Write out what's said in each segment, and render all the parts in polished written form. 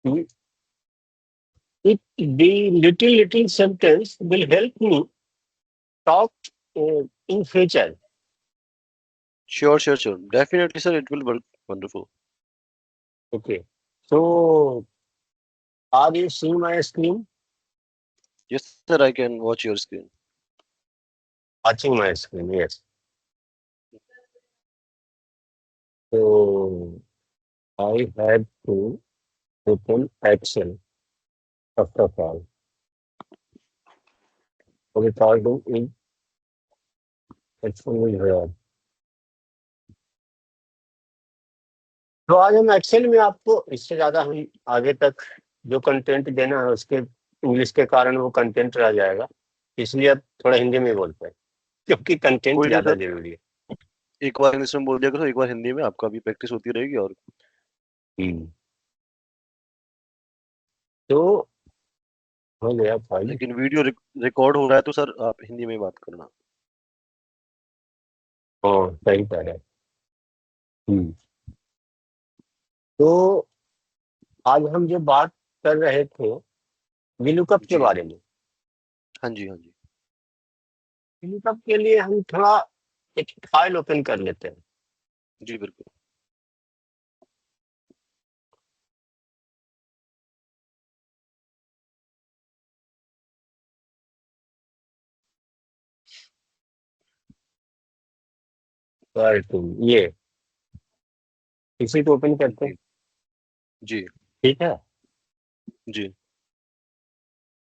it the little sentence will help me talk in future. Sure. Definitely, sir. It will work wonderful. Okay. So are you seeing my screen? Yes, sir. I can watch your screen. Watching my screen, yes. So I had to open Excel first of all. Recording in Excel is here. तो आज हम Excel में आपको इससे ज्यादा हम आगे तक जो कंटेंट देना है उसके इंग्लिश के कारण वो कंटेंट रह जाएगा, इसलिए अब थोड़ा हिंदी में बोलते हैं क्योंकि कंटेंट कोई नहीं ज्यादा सर, जरूरी है। एक बार इंग्लिश में बोल दिया करो, एक बार हिंदी में, आपका भी प्रैक्टिस होती रहेगी। और हम्म। तो हो गया फाइल। लेकिन वीडियो रिकॉर्ड हो रहा है तो सर आप हिंदी में बात करना। हाँ सही कह रहे हैं। हम्म। तो आज हम जो बात कर रहे थे विलुकप के जी। बारे में। हाँ जी। विलुकप के लिए हम थोड़ा एक फाइल ओपन कर लेते हैं। जी बिल्कुल। ये इसी को ओपन करते हैं। जी जी ठीक है। जी।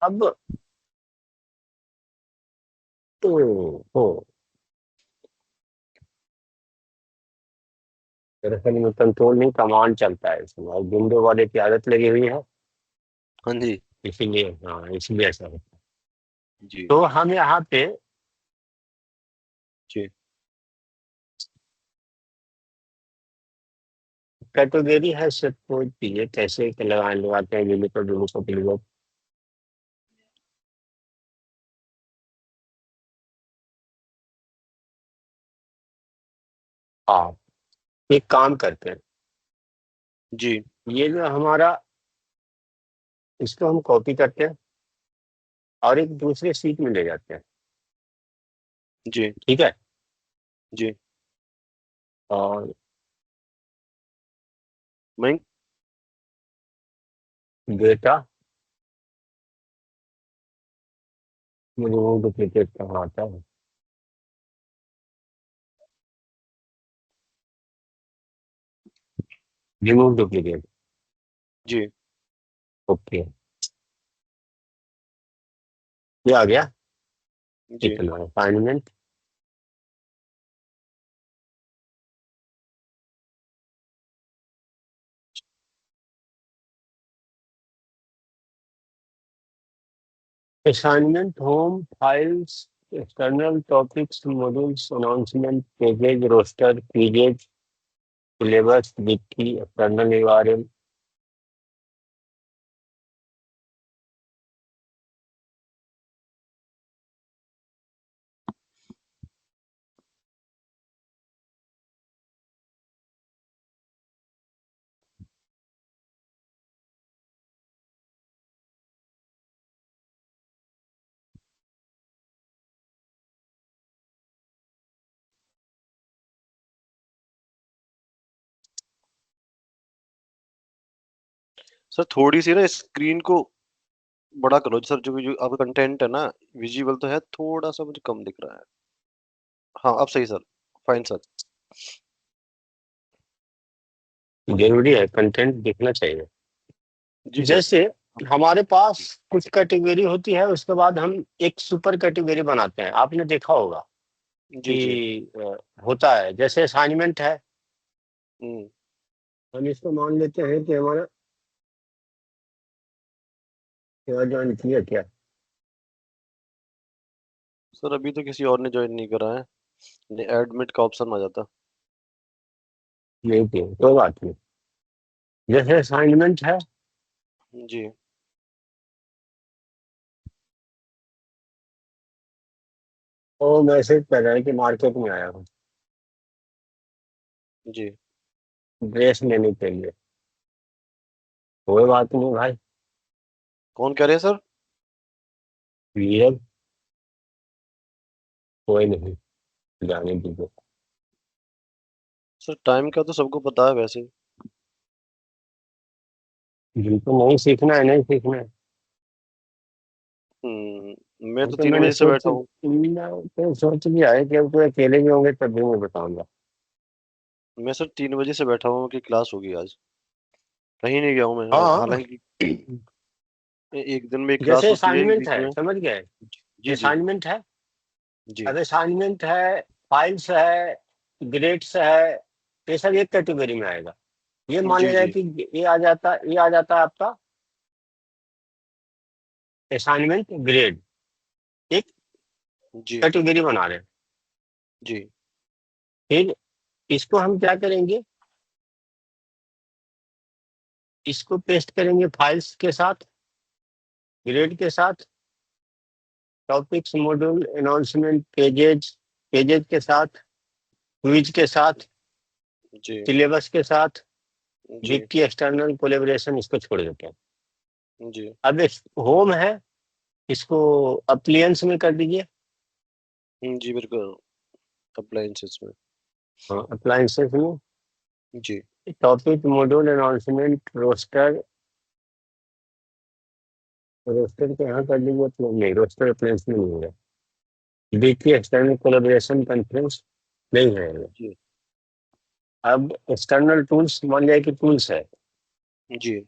अब तो हो दरअसल में कंट्रोल नहीं कमांड चलता है इसमें और विंडो वाले की आदत लगी हुई है, हाँ जी। इसीलिए हाँ इसलिए ऐसा होता है। जी तो हम यहाँ पे जी। कैटेगरी है सपोज कीजिए कैसे लगाते हैं विलुकप। हाँ एक काम करते हैं, जी ये जो हमारा इसको हम कॉपी करते हैं और एक दूसरे सीट में ले जाते हैं। जी ठीक है। जी। और मैं। डेटा मुझे वो डुप्लीकेट कहाँ आता है। Remove duplicate. जी ओके ये आ गया। जी इतना assignment. Assignment home files external topics modules announcement pages roster pages syllabus wiki external URL. Sir थोड़ी सी ना स्क्रीन को बड़ा करो सर, जो आपका कंटेंट है ना, विजिबल तो है, थोड़ा सा मुझे कम दिख रहा है। हाँ अब सही सर। Fine sir. जरूरी है कंटेंट दिखना चाहिए। जी सर। जैसे हमारे पास कुछ कैटेगरी होती है उसके बाद हम एक सुपर कैटेगरी बनाते हैं, आपने देखा होगा जी जी। कि होता है जैसे असाइनमेंट है। हम्म। हम इसको मान लेते हैं कि हमारा क्या ज्वाइन किया क्या सर अभी तो किसी और ने ज्वाइन नहीं करा है, नहीं एडमिट का ऑप्शन आ जाता। नहीं किया कोई बात नहीं। जैसे असाइनमेंट है जी वो मैसेज कर रहा है कि मार्केट में आया हूँ जी ड्रेस लेने के लिए। कोई बात नहीं भाई। कौन कह रहे हैं सर? वीरव, कोई नहीं, जाने दीजिए। सर टाइम का तो सबको पता है वैसे। जिनको नहीं सीखना है नहीं सीखना है। मैं वो तो तो 3 मैंने बजे से सोच बैठा हूँ। तो सोच लिया है कि अब कोई अकेले भी होंगे तब भी मैं बताऊंगा। मैं सर 3 बजे से बैठा हूँ कि क्लास होगी आज। कहीं नहीं गया हूँ मैं। हाँ। हालांकि एक दिन में एक क्लास जैसे होती है, एक असाइनमेंट बीच है, में। समझ गए? जी जी असाइनमेंट है। जी अब असाइनमेंट है, फाइल्स है, ग्रेड्स है, ये सब एक कैटेगरी में आएगा। ये मान लिया जी जाए जी कि ये आ जाता है आपका असाइनमेंट ग्रेड, एक जी कैटेगरी बना रहे हैं। जी फिर इसको हम क्या करेंगे, इसको पेस्ट करेंगे फाइल्स के साथ, ग्रेड के साथ, topics, module, announcement, pages, pages के साथ, क्विज के साथ, जी सिलेबस के साथ, जी वीक की एक्सटर्नल कोलेबोरेशन, इसको छोड़ देते हैं। जी अब होम है, इसको अप्लियंस में कर दीजिए। जी बिल्कुल। अप्लायंसेस में। हाँ, अप्लायंसेस में जी topic, module, announcement, roster, roster को यहाँ कर दीजिए तो नहीं, रोस्टर अप्लायंस में नहीं है। वीक की एक्सटर्नल कोलेबोरेशन कॉन्फ्रेंस नहीं है। जी अब एक्सटर्नल टूल्स, मान लिया कि टूल्स है, जी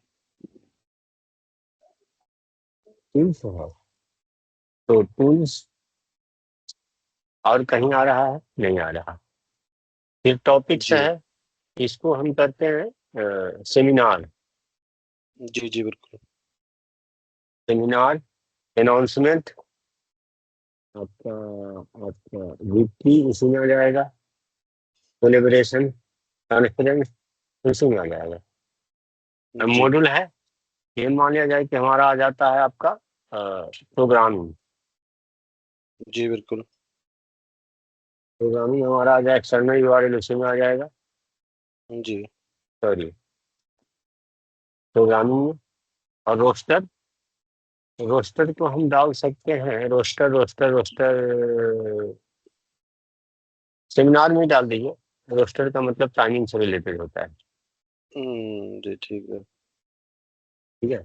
टूल्स है तो टूल्स और कहीं आ रहा है नहीं आ रहा। फिर टॉपिक्स जी है, इसको हम करते हैं सेमिनार, जी जी बिल्कुल। सेमिनार, अनाउंसमेंट, आपका आपका वीकली इसी में आ जाएगा, कोलेबोरेशन, कॉन्फ्रेंस इसी में आ जाएगा। अब जी मॉड्यूल है, ये मान लिया जाए कि हमारा आ जाता है आपका प्रोग्रामिंग, जी बिल्कुल। प्रोग्रामिंग हमारा आ जाए, एक्सटर्नल यूआरएल उसी में आ जाएगा। जी सॉरी, प्रोग्रामिंग में। और रोस्टर, रोस्टर को हम डाल सकते हैं, रोस्टर रोस्टर रोस्टर सेमिनार में डाल दीजिए। रोस्टर का मतलब टाइमिंग से रिलेटेड होता है। जी ठीक है। ठीक है,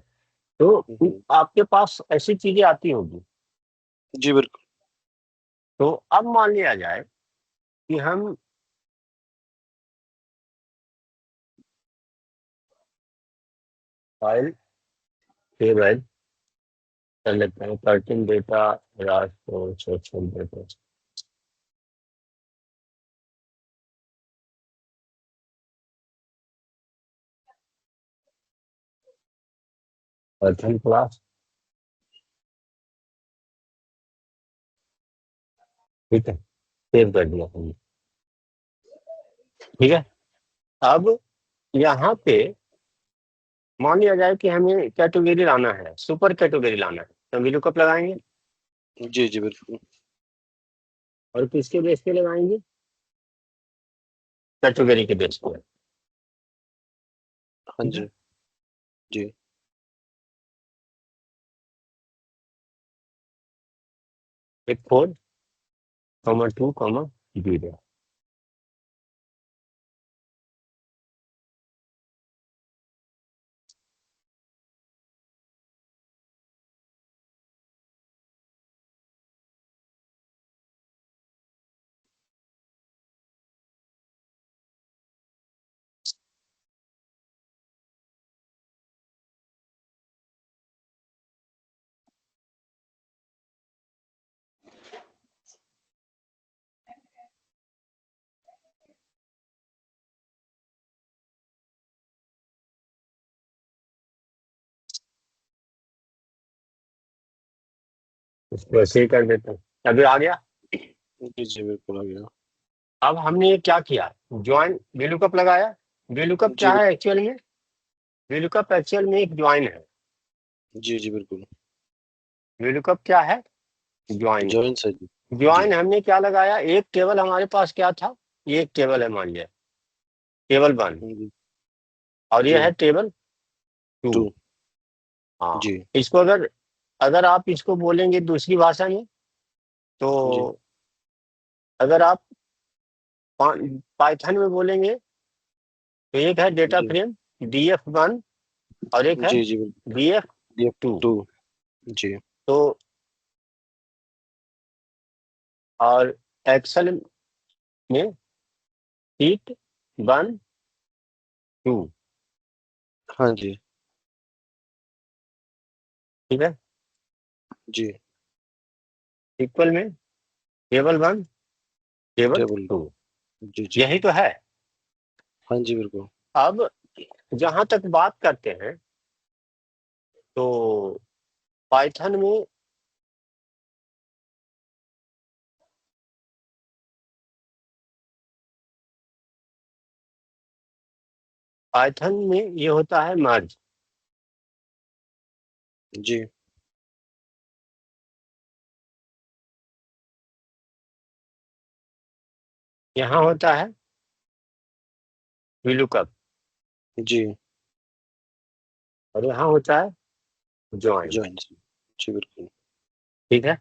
तो हम्म, आपके पास ऐसी चीजें आती होंगी। जी बिल्कुल। तो अब मान लिया जाए कि हम फाइल टेबल कर लेते हैं, पर्टिन डेटा, राष्ट्र, सोशल डेटा, प्रथम क्लास, ठीक है, सेव कर दिया हमने। ठीक है, अब यहाँ पे मान लिया जाए कि हमें कैटेगरी लाना है, सुपर कैटेगरी लाना है, तो वीडियो कप लगाएंगे। जी जी बिल्कुल। और किसके बेस पे लगाएंगे? कैटेगरी के बेस पे। हाँ ठीक है, जी। जी एक 4,2,0। इसको ऐसे ही कर देते हैं। अभी आ गया। जी जी बिल्कुल आ गया। अब हमने ये क्या किया, ज्वाइन VLOOKUP लगाया। VLOOKUP जी क्या है एक्चुअल में? VLOOKUP एक्चुअल में एक ज्वाइन है। जी जी बिल्कुल। VLOOKUP क्या है? ज्वाइन। जॉइन सर जी। जी ज्वाइन हमने क्या लगाया, एक टेबल हमारे पास क्या था, ये एक टेबल है मान लिया, टेबल 1, जी और ये जी है टेबल टू। टू। हाँ, जी इसको अगर अगर आप इसको बोलेंगे दूसरी भाषा में, तो जी अगर आप पाइथन में बोलेंगे तो एक है डेटा जी फ्रेम DF1 और एक है जी जी बिल्कुल। ये DF2। टू। जी तो और एक्सेल में शीट 1 2, हाँ जी ठीक है। जी। इक्वल में टेबल 1 टेबल टेबल। 2 जी जी। यही तो है। हाँ जी बिल्कुल। अब जहां तक बात करते हैं, तो पाइथन में पाइथन में ये होता है मर्ज। जी यहाँ होता है VLOOKUP जी। और यहाँ होता है ज्वाइन। जॉइन। जी बिल्कुल। ठीक है।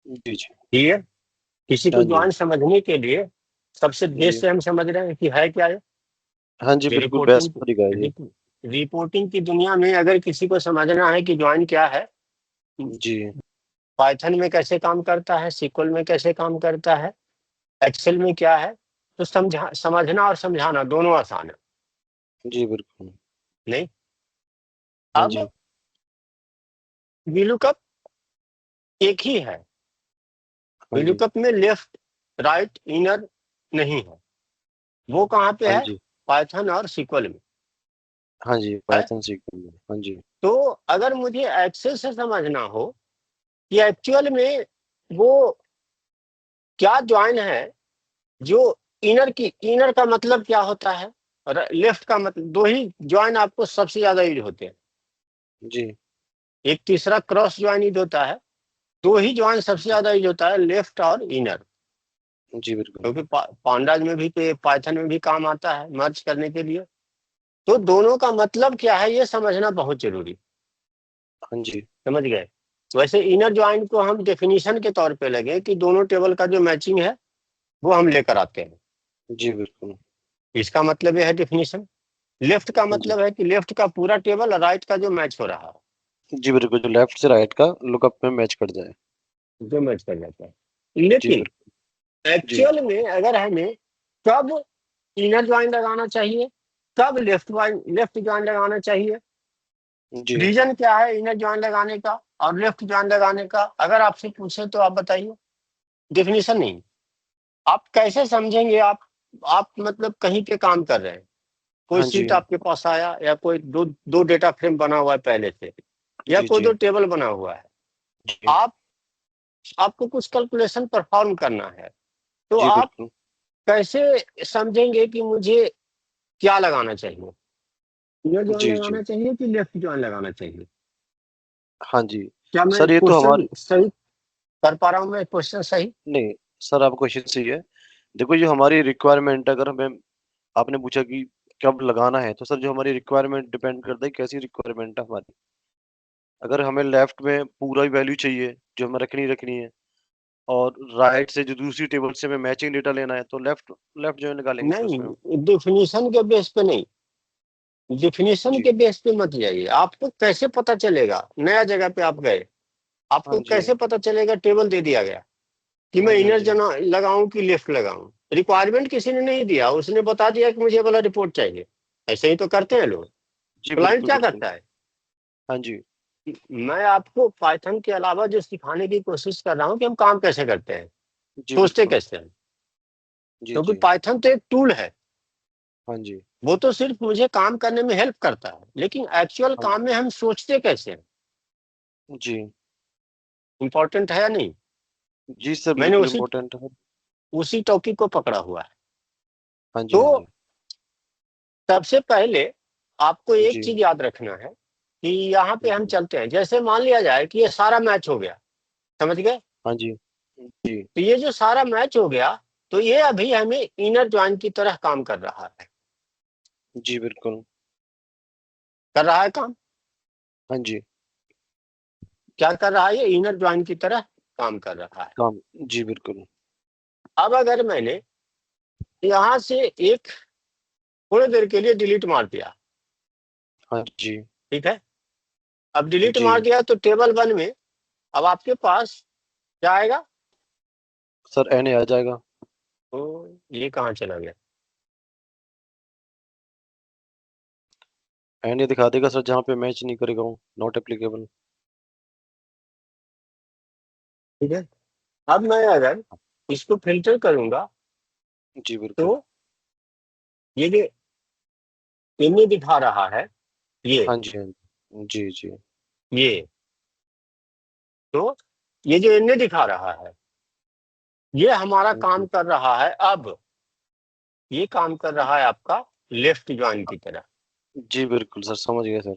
जी जी। ठीक है। किसी को हाँ जी ज्वाइन समझने के लिए सबसे बेस जी। से हम समझ रहे हैं कि है क्या है। हाँ जी ये बिल्कुल बेस्ट रिपोर्टिंग तरीका है ये। रिपोर्टिंग की दुनिया में अगर किसी को समझना है कि ज्वाइन क्या है, जी पाइथन में कैसे काम करता है, SQL में कैसे काम करता है, एक्सेल में क्या है, तो समझना और समझाना दोनों आसान है। जी बिल्कुल। नहीं। हाँ अब जी VLOOKUP एक ही है। हाँ जी VLOOKUP में लेफ्ट राइट इनर नहीं है। वो कहाँ पे हाँ है? जी पाइथन और SQL में हाँ जी है। पाइथन सीखेंगे। हाँ जी तो अगर मुझे एक्सेल से समझना हो कि एक्चुअल में वो क्या ज्वाइन है, जो इनर का मतलब क्या होता है और लेफ्ट का मतलब, दो ही ज्वाइन आपको सबसे ज्यादा यूज होते हैं। जी एक तीसरा क्रॉस ज्वाइन यूज होता है। दो ही ज्वाइन सबसे ज्यादा यूज होता है, लेफ्ट और इनर। जी बिल्कुल। क्योंकि पांडाज में भी तो पाइथन में भी काम आता है मर्ज करने के लिए। तो दोनों का मतलब क्या है ये समझना बहुत जरूरी। हाँ जी समझ गए? वैसे इनर ज्वाइन को हम डेफिनेशन के तौर पे लगे कि दोनों टेबल का जो मैचिंग है वो हम लेकर आते हैं। जी बिल्कुल। इसका मतलब यह है डेफिनेशन। लेफ्ट का हाँ जी मतलब है कि लेफ्ट का पूरा टेबल और राइट का जो मैच हो रहा जी बिल्कुल जो लेफ्ट से राइट का लुकअप में मैच कर जाए। है, जो मैच कर जाता है। जी लेकिन बिल्कुल। जी एक्चुअल में अगर हमें कब इनर ज्वाइन लगाना चाहिए, कब लेफ्ट ज्वाइन लगाना चाहिए, जी रीजन क्या है इनर ज्वाइन लगाने का और लेफ्ट ज्वाइन लगाने का, अगर आपसे पूछे तो आप बताइए। डेफिनेशन नहीं। आप कैसे समझेंगे? आप मतलब कहीं पे काम कर रहे हैं, कोई हाँ जी सीट आपके पास आया या कोई दो दो डेटा फ्रेम बना हुआ है पहले से, या जी कोई जी दो टेबल बना हुआ है। जी आप आपको कुछ कैलकुलेशन परफॉर्म करना है, तो जी आप बिल्कुल। कैसे समझेंगे कि मुझे क्या लगाना चाहिए? इनर ज्वाइन जी जी लगाना चाहिए कि लेफ्ट ज्वाइन लगाना चाहिए? हाँ जी क्या मैं सर ये तो क्वेश्चन हमारे सही कर पा रहा हूँ? मैं क्वेश्चन सही? नहीं सर आपका क्वेश्चन सही है। देखो जो हमारी रिक्वायरमेंट अगर हमें आपने पूछा कि कब लगाना है तो सर जो हमारी रिक्वायरमेंट डिपेंड करता है कैसी रिक्वायरमेंट है हमारी। अगर हमें लेफ्ट में पूरा वैल्यू चाहिए जो हमें रखनी रखनी है और राइट से जो दूसरी टेबल से हमें मैचिंग डेटा लेना है तो लेफ्ट लेफ्ट जो निकालेंगे सर उसमें हम। नहीं, डेफिनेशन के बेस पे नहीं। डेफिनेशन जी के बेस पे मत जाइए। आपको कैसे पता चलेगा? नया जगह पे आप गए, हाँ आपको जी कैसे पता चलेगा? टेबल दे दिया गया कि हाँ मैं जी हाँ इनर जी जना लगाऊं कि लेफ्ट लगाऊं। रिक्वायरमेंट किसी ने नहीं दिया, उसने बता दिया कि मुझे ये वाला रिपोर्ट चाहिए। ऐसे ही तो करते हैं लोग। जी क्लाइंट बिल्कुल क्या बिल्कुल। करता है? हाँ जी मैं आपको पाइथन के अलावा जो सिखाने की कोशिश कर रहा हूँ कि हम काम कैसे करते हैं, जी सोचते बिल्कुल। कैसे हैं। जी क्योंकि जी पाइथन तो एक टूल है, हाँ जी वो तो सिर्फ मुझे काम करने में हेल्प करता है, लेकिन एक्चुअल हाँ काम जी में हम सोचते कैसे हैं, जी इंपॉर्टेंट है या नहीं? जी सर मैंने बिल्कुल उसी इम्पोर्टेंट है। उसी टॉपिक को पकड़ा हुआ है। हाँ जी तो हाँ जी सबसे पहले आपको एक जी चीज याद रखना है कि यहाँ पे हम जी चलते हैं, जैसे मान लिया जाए कि ये सारा मैच हो गया। समझ गए? हाँ जी जी तो ये जो सारा मैच हो गया, तो ये अभी हमें इनर ज्वाइन की तरह काम कर रहा है। जी बिल्कुल। कर रहा है काम। हाँ जी। क्या कर रहा है? ये इनर ज्वाइन की तरह काम कर रहा है। काम। जी बिल्कुल। अब अगर मैंने यहां से एक थोड़ी देर के लिए डिलीट मार दिया, हाँ जी। ठीक है, अब डिलीट जी मार दिया तो टेबल 1 में अब आपके पास क्या आएगा? सर, एन आ जाएगा। तो ये कहाँ चला गया? एन दिखा देगा सर, जहाँ पे मैच नहीं करेगा वो नॉट एप्लीकेबल। ठीक है, अब मैं अगर इसको फिल्टर करूंगा जी बिल्कुल। तो ये जो इनमें दिखा रहा है, ये हाँ जी, हाँ जी। जी जी। ये तो ये जो इनमें दिखा रहा है, ये हमारा काम जी कर रहा है। अब ये काम कर रहा है आपका लेफ्ट ज्वाइन की तरह। जी बिल्कुल सर, समझ गया सर।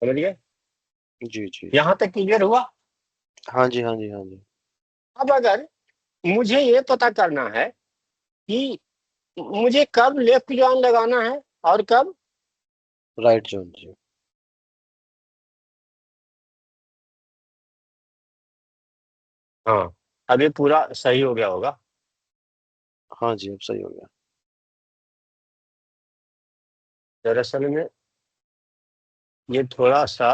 समझ गए? जी जी। यहां तक क्लियर हुआ? हाँ जी, हाँ जी, हाँ जी। अब अगर मुझे ये पता करना है कि मुझे कब लेफ्ट ज्वाइन लगाना है और कब, राइट जोन जी। हाँ, अब ये पूरा सही हो गया होगा। हाँ जी, अब सही हो गया। दरअसल में ये थोड़ा सा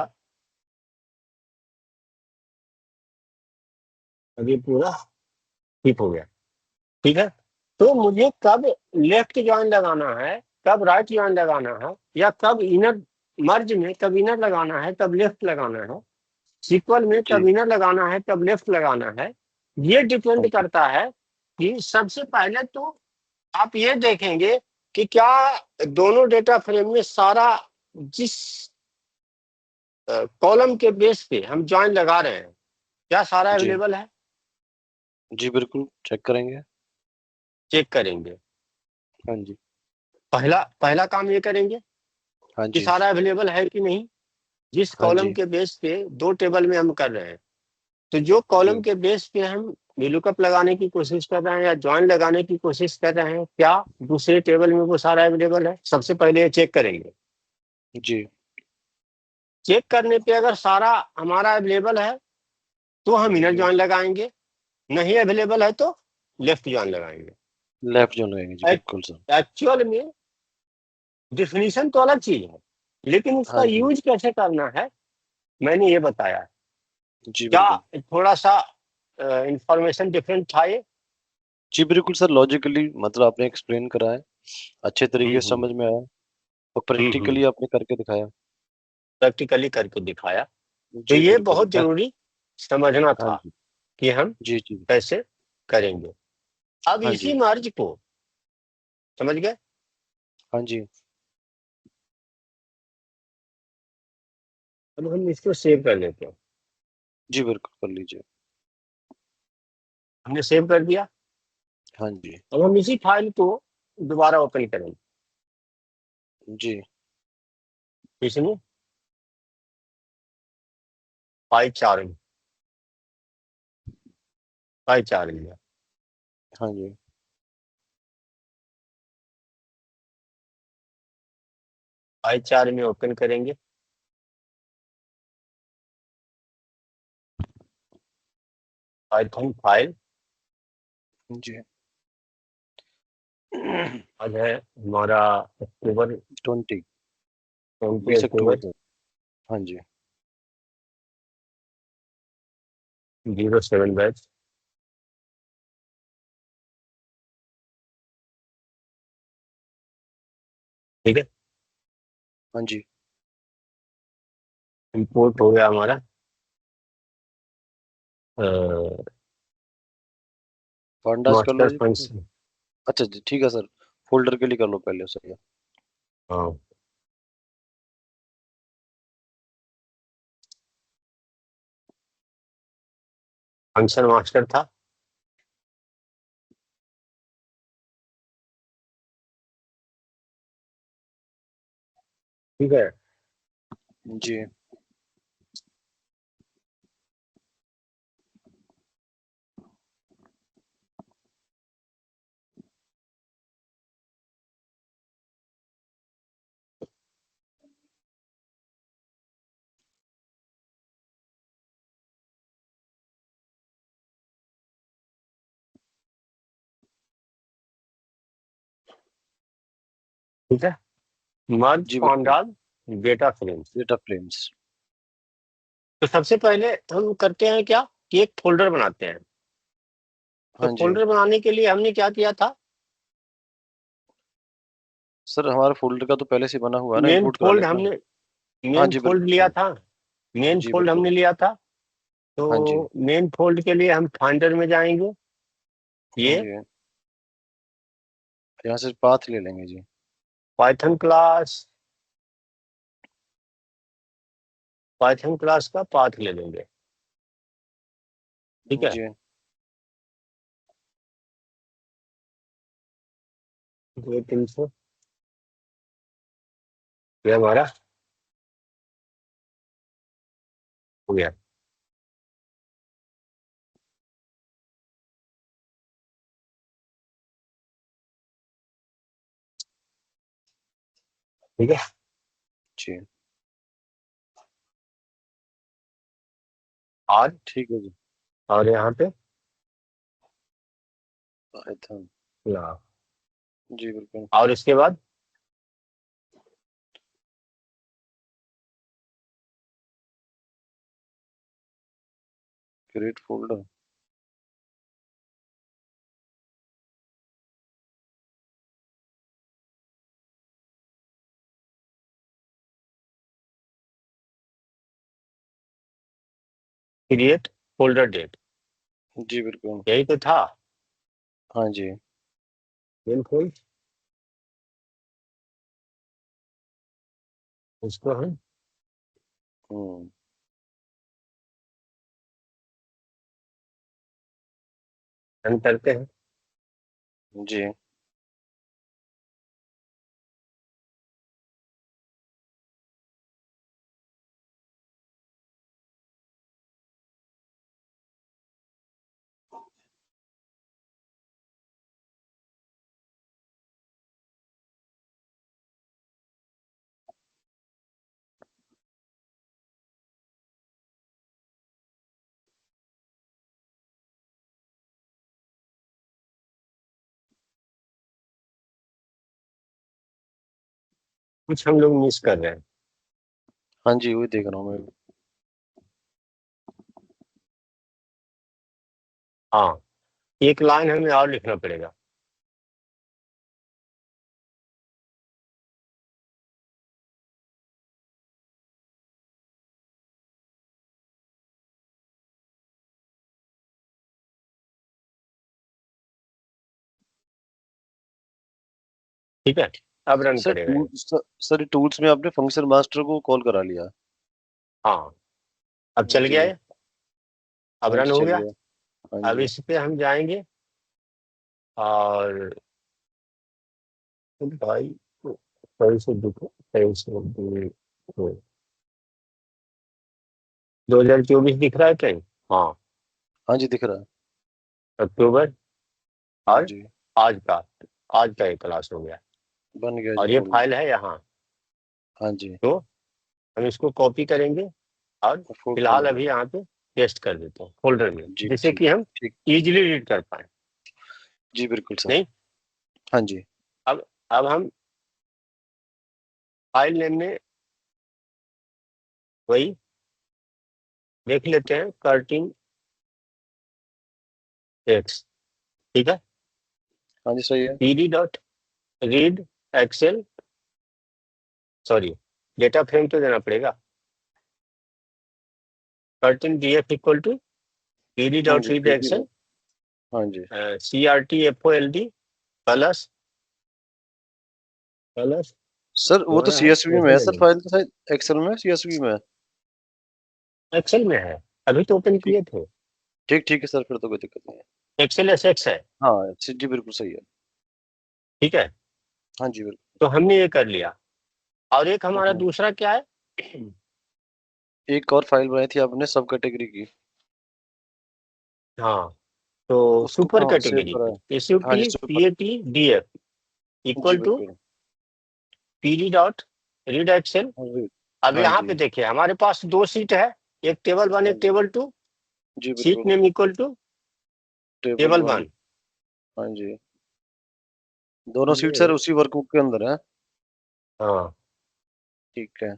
अभी पूरा ठीक हो गया। ठीक है, तो मुझे कब लेफ्ट ज्वाइन लगाना है, कब राइट ज्वाइन लगाना है, या कब इनर मर्ज में कब इनर लगाना है कब लेफ्ट लगाना है, सीक्वल में जी। कब इनर लगाना है कब लेफ्ट लगाना है, ये हाँ डिपेंड जी। करता है कि सबसे पहले तो आप ये देखेंगे कि क्या दोनों डेटा फ्रेम में सारा, जिस कॉलम के बेस पे हम ज्वाइन लगा रहे हैं, क्या सारा जी। अवेलेबल है? जी बिल्कुल, चेक करेंगे। चेक करेंगे। हाँ जी। पहला पहला काम ये करेंगे हाँ कि जी। सारा अवेलेबल है कि नहीं। जिस हाँ कॉलम जी। के बेस पे दो टेबल में हम कर रहे हैं, तो जो कॉलम जी। के बेस पे हम VLOOKUP लगाने की कोशिश कर रहे हैं या ज्वाइन लगाने की कोशिश कर रहे हैं, क्या दूसरे टेबल में वो सारा अवेलेबल है? सबसे पहले ये चेक करेंगे। जी। चेक करने पे अगर सारा हमारा अवेलेबल है तो हम इनर जी। ज्वाइन लगाएंगे, नहीं अवेलेबल है तो लेफ्ट ज्वाइन लगाएंगे। लेफ्ट जोन रहेंगे जी, बिल्कुल सर। एक्चुअल में डिफिनीशन तो अलग चीज है, लेकिन उसका हाँ जी। यूज कैसे करना है मैंने ये बताया है। जी क्या बिल्कुल। थोड़ा सा इंफॉर्मेशन डिफरेंट था ये? जी बिल्कुल सर, लॉजिकली मतलब आपने एक्सप्लेन करा है, अच्छे तरीके से हम्म समझ में आया और हम्म प्रैक्टिकली आपने करके दिखाया। प्रैक्टिकली करके दिखाया। तो जी ये बिल्कुल। बहुत जरूरी समझना हाँ था जी। कि हम जी जी। कैसे करेंगे। अब हाँ इसी जी। मर्ज को समझ गए। हाँ जी। अब हम इसको सेव कर लेते हैं। जी बिल्कुल, कर लीजिए। हमने सेव कर दिया। हाँ जी। अब हम इसी फाइल को दोबारा ओपन करेंगे। जी। इसमें फाइल 4 में, फाइल 4 में हाँ जी। फाइल 4 में ओपन करेंगे। पाइथन फाइल जी। आज है हमारा अक्टूबर 20, 20 20 अक्टूबर अक्टूबर से। हाँ जी। 07 बैच। ठीक है, हाँ जी। इंपोर्ट हो गया हमारा पांडास कर लो मास्टर जी पहले। फंक्शन। अच्छा जी, ठीक है सर। फोल्डर के लिए कर लो पहले सर। हाँ, फंक्शन मास्टर था। ठीक है, जी। ठीक है, मर्ज जी बिल्कुल, Conrad data frames. Data frames. तो सबसे पहले हम करते हैं क्या कि एक फोल्डर बनाते हैं। तो हाँ जी फोल्डर बनाने के लिए हमने क्या किया था, सर, हमारा फोल्डर का तो पहले से बना हुआ है ना, मेन इंपोर्ट करा फोल्ड लेते हैं। हमने हाँ मेन जी फोल्ड लिया बिल्कुल। था, मेन जी फोल्ड हमने बिल्कुल। लिया था। हाँ जी। तो मेन फोल्ड के लिए हम फाइंडर में जाएंगे, हाँ ये जी, यहाँ से पाथ ले लेंगे जी। पाइथन क्लास, पाइथन क्लास का पाथ ले लेंगे। ठीक है, जी 2 300 ये हमारा हो गया। ठीक है, जी और ठीक है जी। यहाँ पे पाइथन। या, जी बिल्कुल। और इसके बाद create folder. Create folder date, जी बिल्कुल। यही तो था हाँ जी। Main fold. उसको हम हम्म। रन करते हैं। जी कुछ हम लोग मिस कर रहे हैं। हाँ जी, वही देख रहा हूँ मैं। हाँ, एक लाइन हमें और लिखना पड़ेगा। ठीक है, अब रन सर करेगा ये। सर टूल्स में आपने फंक्शन मास्टर को कॉल करा लिया। हाँ, अब चल जी। गया ये, अब हाँ रन जी, हो चल गया। गया। हाँ अब जी। इस पे हम जाएंगे और भाई सही से देखो, सही से देखो। 2024 दिख रहा है कहीं? हाँ, हाँ जी, दिख रहा है। अक्टूबर, हाँ और जी, आज का आज का एक क्लास हो गया, बन गया जी और ये फोल्डर। फाइल है यहाँ। हाँ जी। तो हम इसको कॉपी करेंगे और फिलहाल फोल्डर अभी में। यहाँ पे पेस्ट कर देते हैं फोल्डर में, जी जिससे ठीक। कि हम ठीक। इजीली रीड कर पाए। जी बिल्कुल सर। नहीं, हाँ जी। अब हम फाइल नेम में वही देख लेते हैं, कर्टिन एक्स। ठीक है, हाँ जी, सही है। pd dot read excel, sorry data frame तो देना पड़ेगा। कर्टिन df इक्वल टू pd हाँ डॉट जी, रीड पीडी। एक्सेल हाँ जी। CRT प्लस प्लस सर वो तो हमारा है सीएसवी में है सर, मेथड। फाइल तो शायद एक्सेल में सीएसवी में है। एक्सेल में है, अभी तो ओपन ठीक। किए थे। ठीक ठीक है सर, फिर तो कोई दिक्कत नहीं है। एक्सेल एसएक्स है। हाँ जी, बिल्कुल सही है। ठीक है, हाँ जी बिल्कुल। तो हमने ये कर लिया। और एक हमारा हम्म। दूसरा क्या है? एक और फाइल बनाई थी आपने सब कैटेगरी की, हाँ, तो उसको सुपर कहाँ सेव कैटेगरी करा की है? एस यू हाँ जी, T super. P A T D F G equal to बिल्कुल। Pd dot read Excel. हाँ जी। अब हाँ यहाँ जी। पे देखिए हमारे पास दो सीट है, एक टेबल वन हाँ एक जी। Table two. जी सीट बिल्कुल। Name equal to table table one. One. हाँ जी। दोनों सीट सर उसी वर्कबुक के अंदर है। हाँ, ठीक है।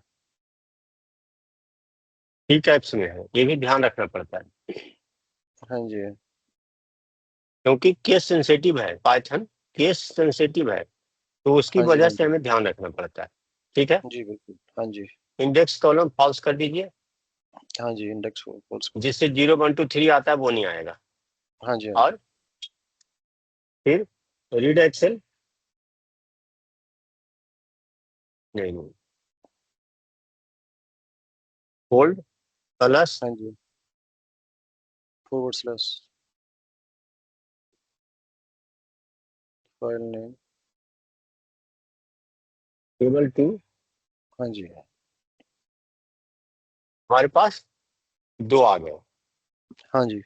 थ्री टाइप्स में है, ये भी ध्यान रखना पड़ता है, हाँ जी। क्योंकि केस सेंसिटिव है पाइथन, केस सेंसिटिव है, तो उसकी हाँ जी। वजह हाँ से जी। हमें ध्यान रखना पड़ता है। ठीक है, जी बिल्कुल। हाँ जी। इंडेक्स कॉलम फॉल्स कर दीजिए, हाँ जी, इंडेक्स फॉल्स कर जिससे देते हैं। 0 1 2 3 आता है वो नहीं आएगा। हाँ जी। हाँ जी। और फिर रीड एक्सेल, नहीं नहीं, होल्ड प्लस हाँ जी, forward slash file name. Table 2, हाँ जी। हमारे पास दो आ गए, हाँ जी।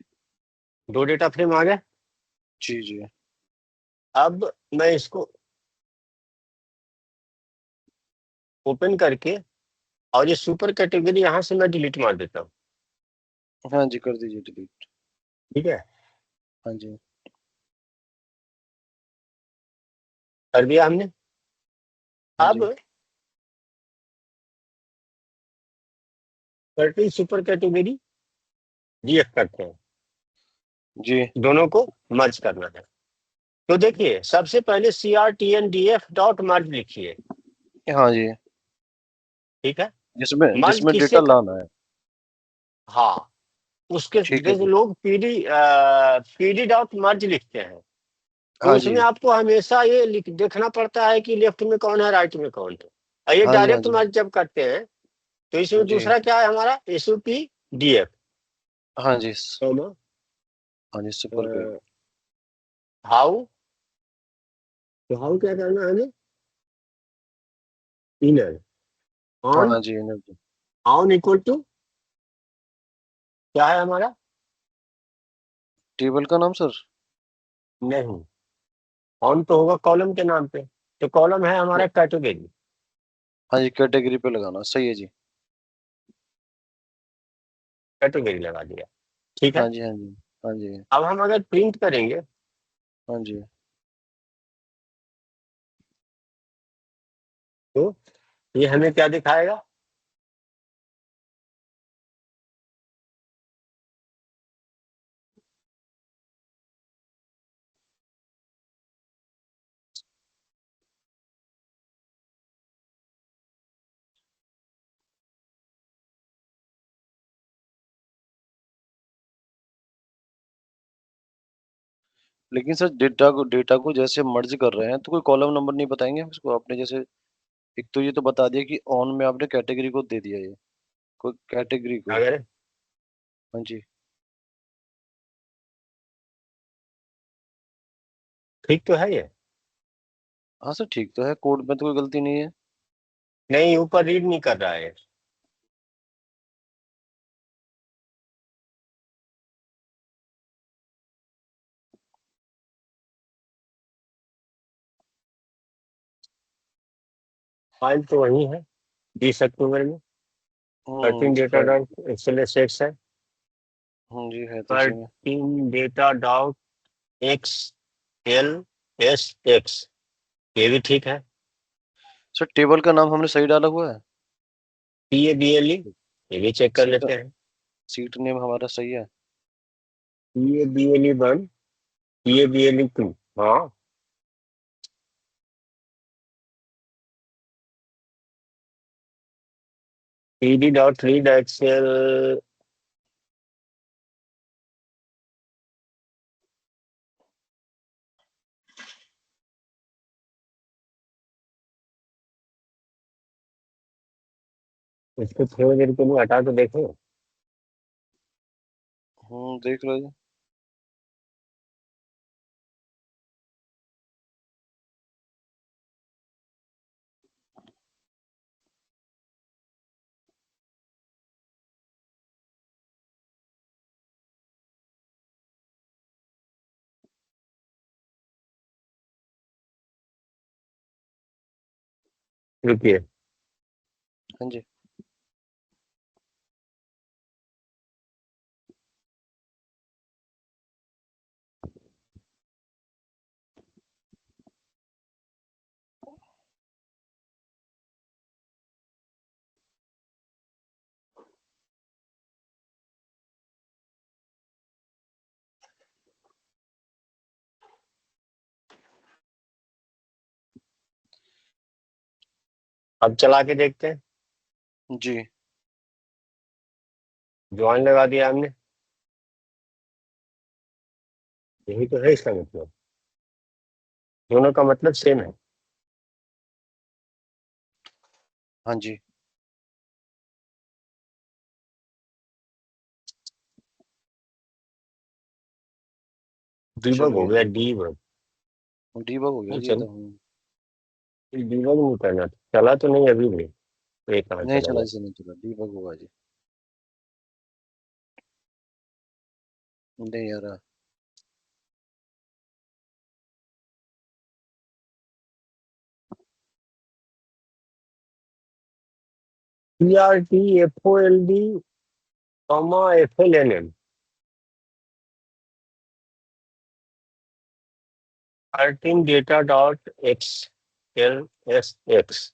दो डेटा फ्रेम आ गए। जी जी। अब मैं इसको ओपन करके, और ये सुपर कैटेगरी यहाँ से मैं डिलीट मार देता हूँ। हाँ जी, कर दीजिए डिलीट। ठीक है, हाँ जी। कर दिया हमने। हाँ अब जी। कर्टिल सुपर कैटेगरी रिएक्ट करते हैं, जी। दोनों को मर्ज करना है। तो देखिए, सबसे पहले CRTNDF.मर्ज लिखिए। हाँ जी, ठीक है, जिसमें मर्ज जिसमें किससे डेटा लाना है। हाँ, उसके ठीक है जैसे जी। लोग PD.मर्ज लिखते हैं, तो हाँ जी। उसमें आपको हमेशा ये देखना पड़ता है कि लेफ्ट में कौन है, राइट में कौन है। और ये हाँ जी। हाँ डायरेक्ट जी। मर्ज जब करते हैं, तो इसमें जी। दूसरा क्या है हमारा, SUPDF, हाँ जी। कॉमा हाँ जी, सुपर के। हाउ, तो हाउ क्या करना है हमें, इनर, ऑन, हाँ जी, एनर्जी। ऑन इक्वल टू क्या है हमारा, टेबल का नाम सर। नहीं, ऑन तो होगा कॉलम के नाम पे, तो कॉलम है हमारा कैटेगरी, हाँ जी, कैटेगरी पे लगाना सही है जी। कैटेगरी लगा दिया। ठीक है, हाँ जी। हाँ जी। हाँ जी। अब हम अगर प्रिंट करेंगे, हाँ जी। तो ये हमें क्या दिखाएगा, लेकिन सर डेटा को जैसे मर्ज कर रहे हैं तो कोई कॉलम नंबर नहीं बताएंगे इसको आपने जैसे। एक तो ये तो बता दिया कि ऑन में आपने कैटेगरी को दे दिया ये, कोई कैटेगरी को। अगर हाँ जी। ठीक तो है ये, हाँ सर, ठीक तो है, कोड में तो कोई गलती नहीं है। नहीं ऊपर रीड नहीं कर रहा है, फाइल तो वही है, 20 अक्टूबर में, 13 डेटा फाइल। डॉट XLSX है, जी, है तो इसी में। 13 डेटा डॉट XLSX, ये भी ठीक है, सर टेबल का नाम हमने सही डाला हुआ है। PABLE, ये भी चेक कर सीट लेते हैं, सीट नेम हमारा सही है। PABLE1, PABLE2, हाँ, PD.read एक्सेल, इसको थोड़ी देर के लिए हटा के देखें। देख लो जी। रुकिए, हाँ जी। अब चला के देखते हैं। जी ज्वाइन लगा दिया हमने, यही तो है इसका मतलब, दोनों का मतलब सेम है। हाँ जी डीबग हो चलिए गया, डीबग। डीबग हो गया जी ये चल, तो। डीबग नहीं करना था। चला तो नहीं अभी भी, एक कहाँ नहीं चला चलेगा। जी, नहीं चला, डीबग हुआ जी। नहीं यार। PRTFOLD, FLNM,13 data dot XLSX,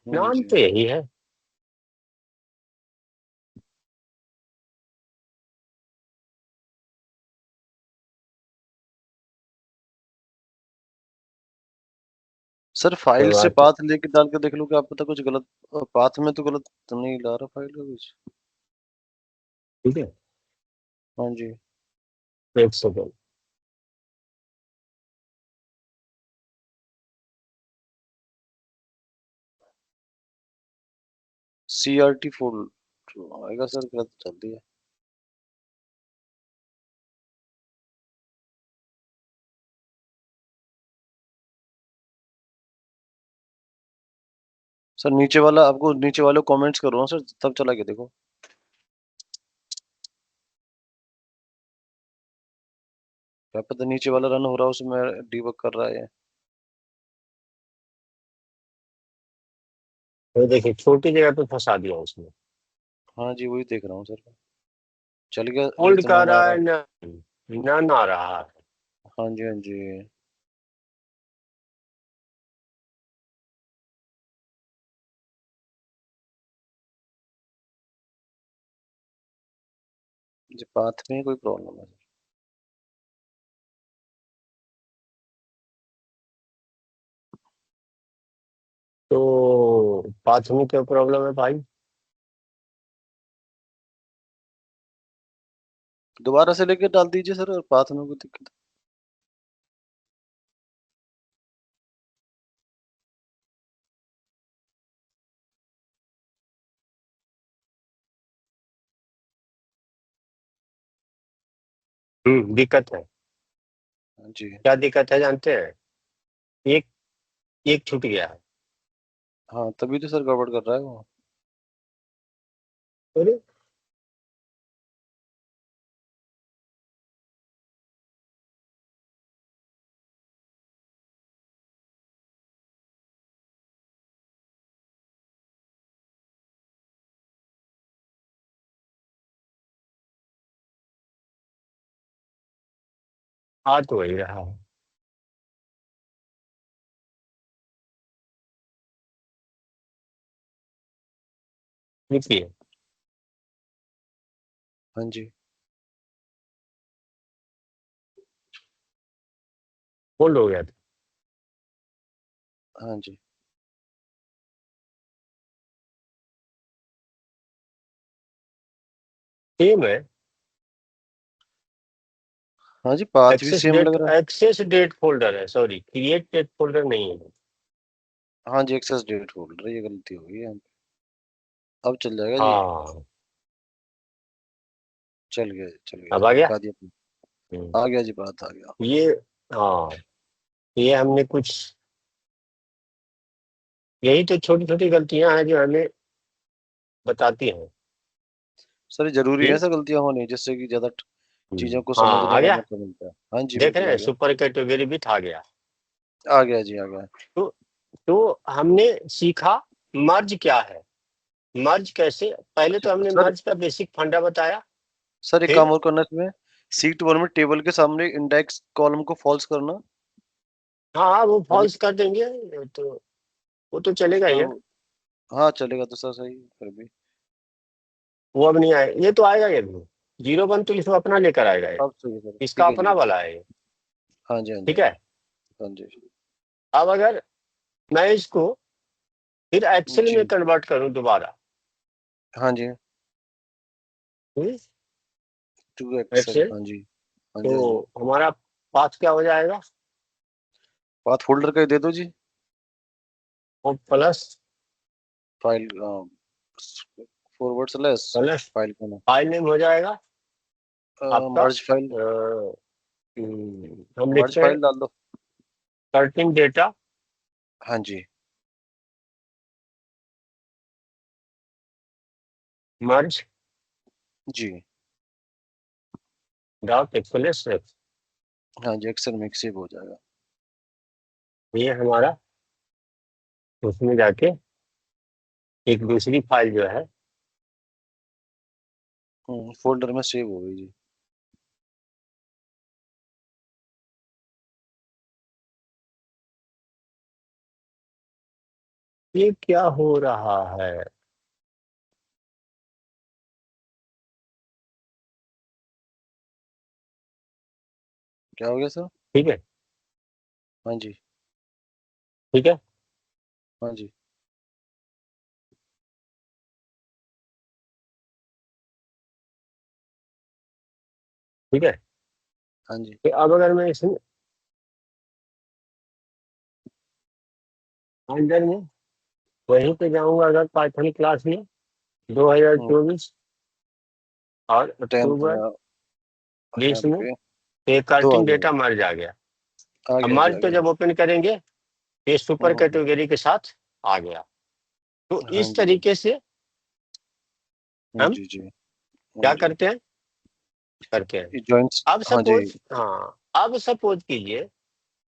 नाम जी तो यही है। सर फाइल कोई से बात पाथ लेके डाल के देख लो कि आप पता कुछ गलत पाथ में तो गलत तो नहीं ला रहा फाइल का कुछ। ठीक है, हाँ जी 1 सेकंड। CRT फोल्ड आएगा सर, गलत चल दिया। सर नीचे वाला आपको नीचे वाले कमेंट्स कर रहा हूँ सर, तब चला के देखो। क्या पता नीचे वाला रन हो रहा है उसमें डीबग कर रहा है। तो देखिए, छोटी जगह पे फंसा दिया उसने, हाँ जी वही देख रहा हूँ सर, चल गया होल्ड इतना कर आ रहा रहा है, है। नन आ रहा है। हाँ जी हाँ जी। जी पाथ में कोई प्रॉब्लम है। तो पाथ में क्या प्रॉब्लम है भाई? दोबारा से लेके डाल दीजिए सर, और पाथ में कोई दिक्कत। दिक्कत है। हाँ जी क्या दिक्कत है जानते हैं? एक एक छूट गया है। हाँ तभी तो सर गड़बड़ कर रहा है वो। अरे, आ तो वही रहा है। देखिए, हाँ जी होल्ड हो गया था। हाँ जी सेम है। हाँ जी, पाथ भी सेम लग रहा है। एक्सेस डेट फोल्डर है, सॉरी, क्रिएट डेट फोल्डर नहीं है। हाँ जी एक्सेस डेट होल्डर, ये गलती हो गई है। अब चल जाएगा जी। हाँ, चल गया अब जी, आ गया। दिखा दिया। हम्म, आ गया जी, बात आ गया। ये, हाँ, ये हमने कुछ, यही तो छोटी छोटी गलतियां हैं जो हमें बताती हैं सर ये जरूरी है कि, सर गलतियां होनी, जिससे कि ज्यादा चीजों को समझने हाँ, आ का गया। मौका मिलता है। हाँ जी देख रहे बिल्कुल आ हैं, गया। सुपर कैटेगरी भी था गया। आ गया जी आ गया। तो हमने सीखा मर्ज क्या है, मर्ज कैसे, पहले तो हमने सर मर्ज का बेसिक फंडा बताया। सर एक काम फिर, और करना इसमें, सीट वन में टेबल के सामने इंडेक्स कॉलम को फॉल्स करना। हाँ हाँ, वो यानी फॉल्स कर देंगे, तो वो तो चलेगा ही सर है। हाँ चलेगा तो सर सही फिर भी। वो अब नहीं आए, ये तो आएगा, ये भी 0 1 तो इसको अपना लेकर आएगा ये, अब सही है सर, इसका ठीक है अपना जी। वाला है ये। हाँ जी हाँ जी ठीक हाँ जी। है। हाँ जी अब अगर मैं इसको फिर एक्सेल जी में कन्वर्ट करूं दोबारा। हाँ जी, टू एक्सेल, एक्सेल, हाँ जी, हाँ जी, तो हाँ जी। हमारा पाथ क्या हो जाएगा? पाथ फोल्डर का ही दे दो जी। और plus file forward slash plus file का नाम, फाइल नेम हो जाएगा आपका। मर्ज फाइल, हम मर्ज लिखते हैं फाइल डाल दो। सर्टिन डेटा हाँ जी, मर्ज जी, डॉट एक्सएलएस। हाँ जी, एक्सेल में सेव हो जाएगा। ये हमारा उसमें जाके एक दूसरी फाइल जो है फोल्डर में सेव हो गई जी। ये क्या हो रहा है? क्या हो गया सर? ठीक है, हाँ जी, ठीक है, हाँ जी, ठीक है। हाँ जी, तो अब अगर मैं इसमें अंदर में वहीं पे जाऊंगा, अगर पाइथन क्लास में 2024 और 10th अक्टूबर में 20 यहाँ में, पे तो ये दो आ कार्टिंग गया, डेटा मर्ज आ गया। आ अब गया जी, मर्ज आ तो गया। जब ओपन करेंगे ये सुपर हम्म, कैटेगरी के साथ आ गया। तो हाँ इस जी, तरीके से हम जी, जी, हाँ क्या जी, करते हैं, करते हैं। ये जॉइंट्स, अब हाँ जी, सपोज, हाँ, अब सपोज कीजिए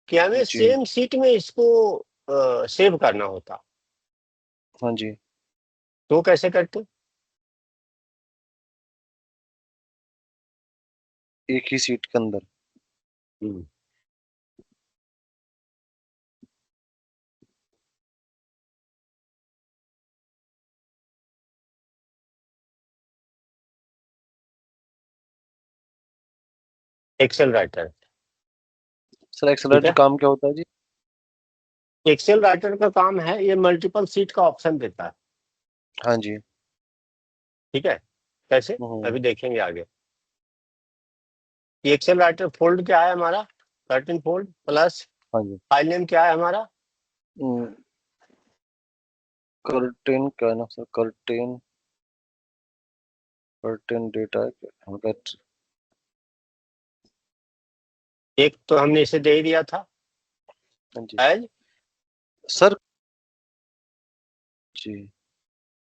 कि हमें जी, सेम सीट में इसको सेव करना होता, हाँ जी, तो कैसे करते? एक ही सीट के अंदर। हम्म, एक्सेल राइटर। सर ठीक एक्सेलरेटर है, काम क्या होता है जी? एक्सेल राइटर का काम है, ये मल्टीपल सीट का ऑप्शन देता है। हाँ जी, ठीक है, कैसे, हम्म, अभी देखेंगे आगे। ये एक्सेल राइटर फोल्ड क्या है हमारा? 13 फोल्ड प्लस हाँ जी, फाइल नेम क्या है हमारा? कर्टेन क्या है ना सर, कर्टेन, कर्टेन डेटा है, एक तो हमने इसे दे ही दिया था हाँ जी, एज सर, जी,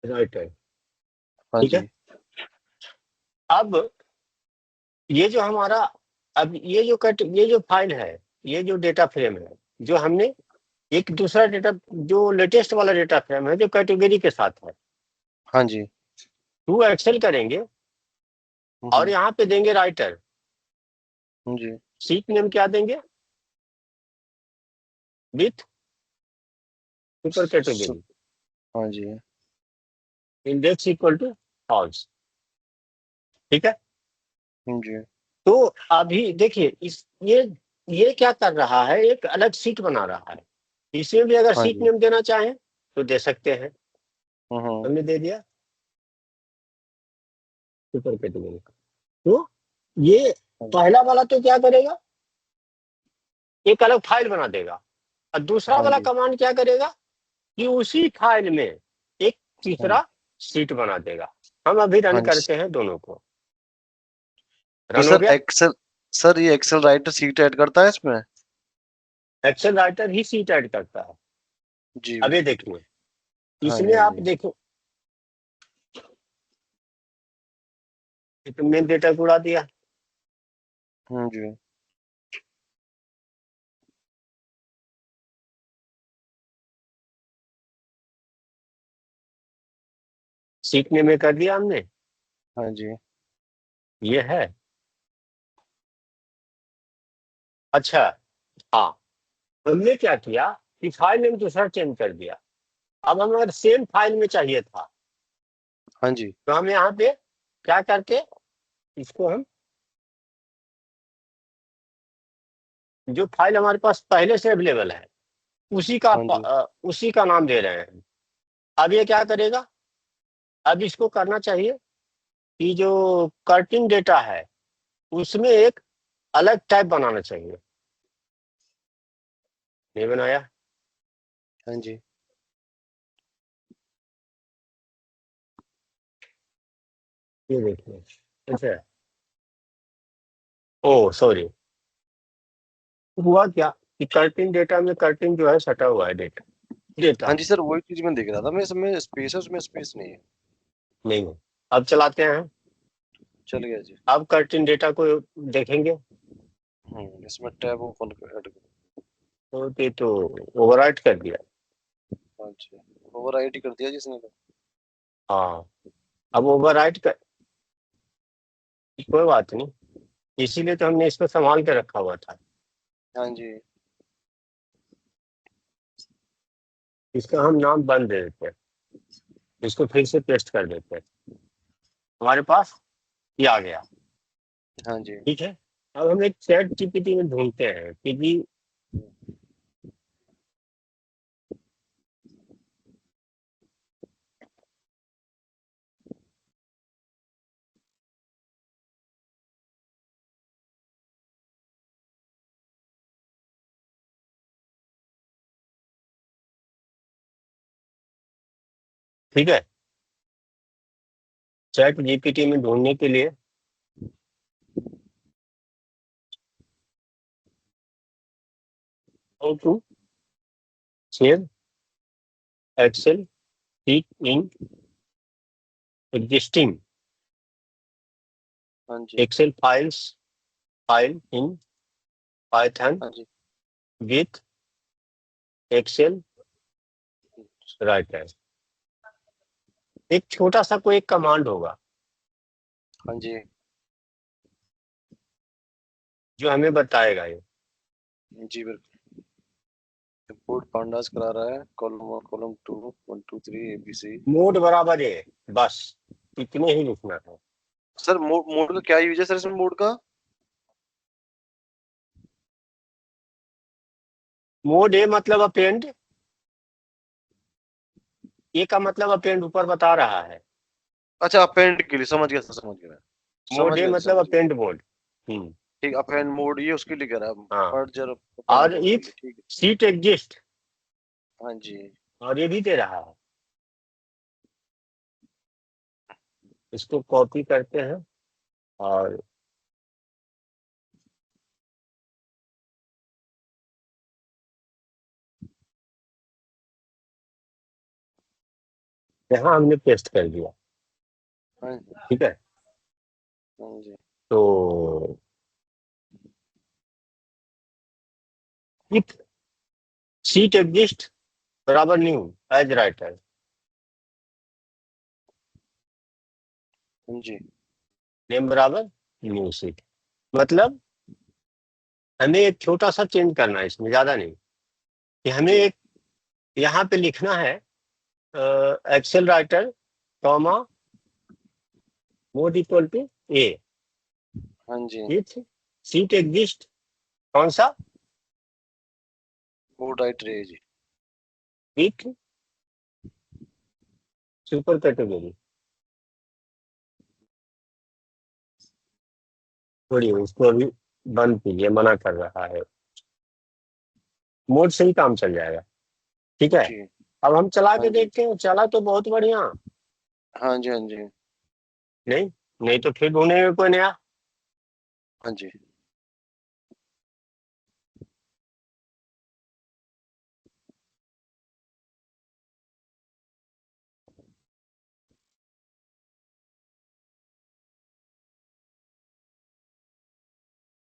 राइटर। हाँ ठीक है, जी, अब ये जो हमारा, अब ये जो कट, ये जो फाइल है, ये जो डेटा फ्रेम है, जो हमने एक दूसरा डेटा, जो लेटेस्ट वाला डेटा फ्रेम है जो कैटेगरी के साथ है, हाँ जी, टू एक्सेल करेंगे और यहाँ पे देंगे राइटर। जी, सीट नेम क्या देंगे? विथ सुपर स- कैटेगरी, हाँ जी, इंडेक्स इक्वल टू फॉल्स। ठीक है, जी, तो अभी देखिए इस ये क्या कर रहा है, एक अलग सीट बना रहा है। इसमें भी अगर हाँ सीट जी, नेम देना चाहें तो दे सकते हैं। हम्म, हमने दे दिया सुपर कैटेगरी। तो ये हाँ जी, पहला वाला तो क्या करेगा, एक अलग फाइल बना देगा, और दूसरा हाँ वाला जी, कमांड क्या करेगा कि उसी फाइल में एक हाँ तीसरा सीट बना देगा। हम अभी रन हाँ जी। करते हैं दोनों को। तो रन हो सर गया। एक्सेल, सर ये एक्सेल राइटर सीट ऐड करता है इसमें? एक्सेल राइटर ही सीट ऐड करता है। जी, अब ये देखिए, हाँ जी, इसमें हाँ आप जी, देखो, मेन डेटा को उड़ा दिया। जी, सीट ने में कर दिया हमने, हाँ जी, ये है। अच्छा, हाँ, हमने क्या किया कि फाइल नेम दूसरा चेंज कर दिया। अब हमें अगर सेम फाइल में चाहिए था हाँ जी, तो हम यहाँ पे क्या करके इसको हम, जो फाइल हमारे पास पहले से अवेलेबल है उसी का हाँ जी, उसी का नाम दे रहे हैं। अब ये क्या करेगा, अब इसको करना चाहिए कि जो कर्टिंग डेटा है उसमें एक अलग टाइप बनाना चाहिए। नहीं बनाया? हाँ जी। ये देखिए, अच्छा, ओ सॉरी, हुआ क्या कि कर्टिंग डेटा में कर्टिंग जो है सटा हुआ है डेटा डेटा हाँ जी सर, वही चीज मैं देख रहा था, मैं इसमें स्पेस है, उसमें स्पेस नहीं है। नहीं है। अब चलाते हैं, चल गया जी। अब कर्टिंग डेटा को देखेंगे इसमें टैब ओपन कर। तो ये तो ओवरराइट कर दिया। हाँ जी, ओवरराइट कर दिया जिसने तो। हाँ, अब ओवरराइट कर, कोई बात नहीं, इसीलिए तो हमने इसको संभाल के रखा हुआ था। हाँ जी। इसका हम नाम बंद दे देते हैं, इसको फिर से पेस्ट कर देते हैं, हमारे पास ये आ गया। हाँ जी। ठीक है, अब हम एक चैट जीपीटी में ढूंढते हैं कि जी ठीक है, चैट जीपीटी में ढूंढने के लिए how to save excel sheet in existing हाँ जी। एक्सेल फाइल इन पाइथन हाँ जी। With Excel writer. एक छोटा सा कोई एक कमांड होगा हाँ जी। जो हमें बताएगा ये। जी बिल्कुल। इंपोर्ट पांडास करा रहा है, कॉलम 1 कॉलम 2 1 2 3 ABC। मोड बराबर है, बस इतने ही लिखना है। सर मोड का क्या यूज है सर, इसमें मोड का? मोड ए मतलब अपेंड, ए का मतलब अपेंड ऊपर बता रहा है, अच्छा, अपेंड के लिए, समझ गया सर, समझ गया। मोड समझ ए गया जी, मतलब समझ गया। Append mode. ठीक, अपेंड मोड ये उसके लिए कह रहा है, हाँ, मर्जर अपेंड और मोड के इफ लिए, ठीक है। सीट एग्जिस्ट, हाँ जी। और ये भी दे रहा है। इसको कॉपी करते हैं और यहाँ हमने पेस्ट कर दिया। हाँ ठीक है, हाँ जी। तो इफ सीट एग्जिस्ट बराबर न्यू एज राइटर, हाँ जी। नेम बराबर न्यू सीट, मतलब हमें एक छोटा सा चेंज करना है इसमें, ज्यादा नहीं, कि हमें जी। एक यहाँ पे लिखना है Excel writer comma mode equal to A हाँ जी। विथ सीट एग्जिस्ट, कौन सा, मोड राइट रहे जी। With super category. छोड़िए उसको अभी, बंद कीजिए, मना कर रहा है, मोड से ही काम चल जाएगा। ठीक है, जी। अब हम चला हाँ के जी। देखते हैं, चला तो बहुत बढ़िया। हाँ जी। हाँ जी। नहीं, नहीं तो फिर ढूंढेंगे कोई नया। हाँ जी।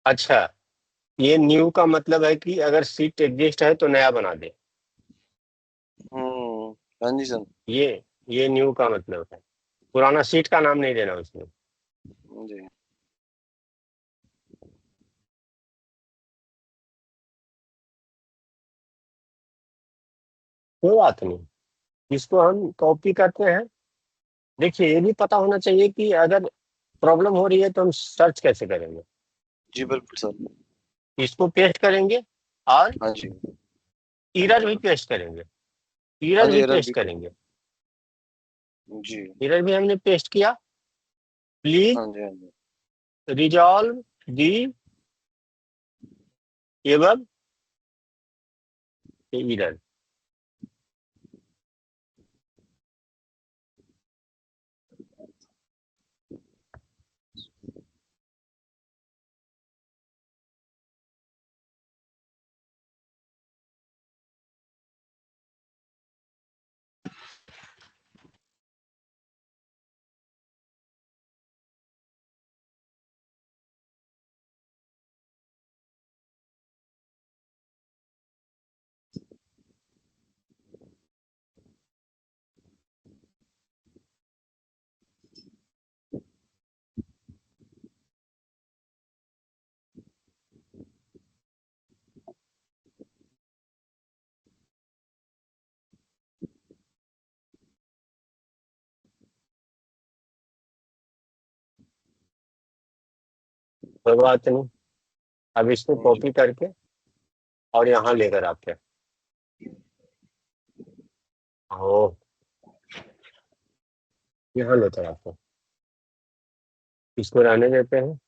अच्छा, ये न्यू का मतलब है कि अगर सीट एग्जिस्ट है तो नया बना दे, हाँ जी सर। ये ये न्यू का मतलब है, पुराना सीट का नाम नहीं देना उसमें। जी। कोई बात नहीं, इसको हम कॉपी करते हैं। देखिए, ये भी पता होना चाहिए कि अगर प्रॉब्लम हो रही है तो हम सर्च कैसे करेंगे। जी बिल्कुल सर। इसको पेस्ट करेंगे और हाँ जी। एरर भी पेस्ट करेंगे, हाँ एरर जी, भी एरर पेस्ट भी। करेंगे। जी। इधर भी हमने पेस्ट किया, प्लीज हाँ जी, हाँ जी। Resolve the above error. कोई बात नहीं, अब इसको हाँ जी। कॉपी करके और यहाँ जी। लेकर आते हैं। ओ, यहाँ लेकर आते हैं, इसको रहने देते हैं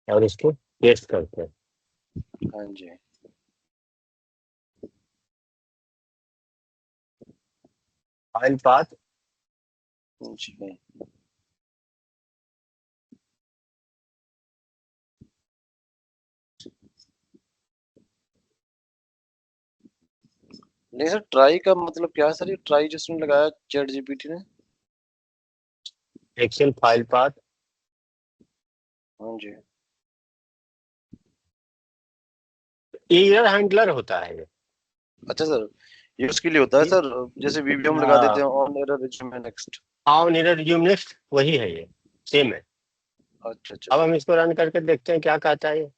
और इसको पेस्ट करते हैं। हाँ जी। फाइल पाथ जी। नहीं सर, ट्राई का मतलब क्या है सर? ये ट्राई जिसने लगाया चैट जीपीटी ने? एक्सेल फाइल पाथ हाँ जी। एरर हैंडलर होता है ये। अच्छा सर, ये उसके लिए होता है ये सर, जैसे वीवीएम लगा देते हाँ, हैं on error resume next. On error resume next, वही है ये, सेम है। अच्छा अच्छा अब सर। हम इसको रन करके देखते हैं क्या कहता है ये।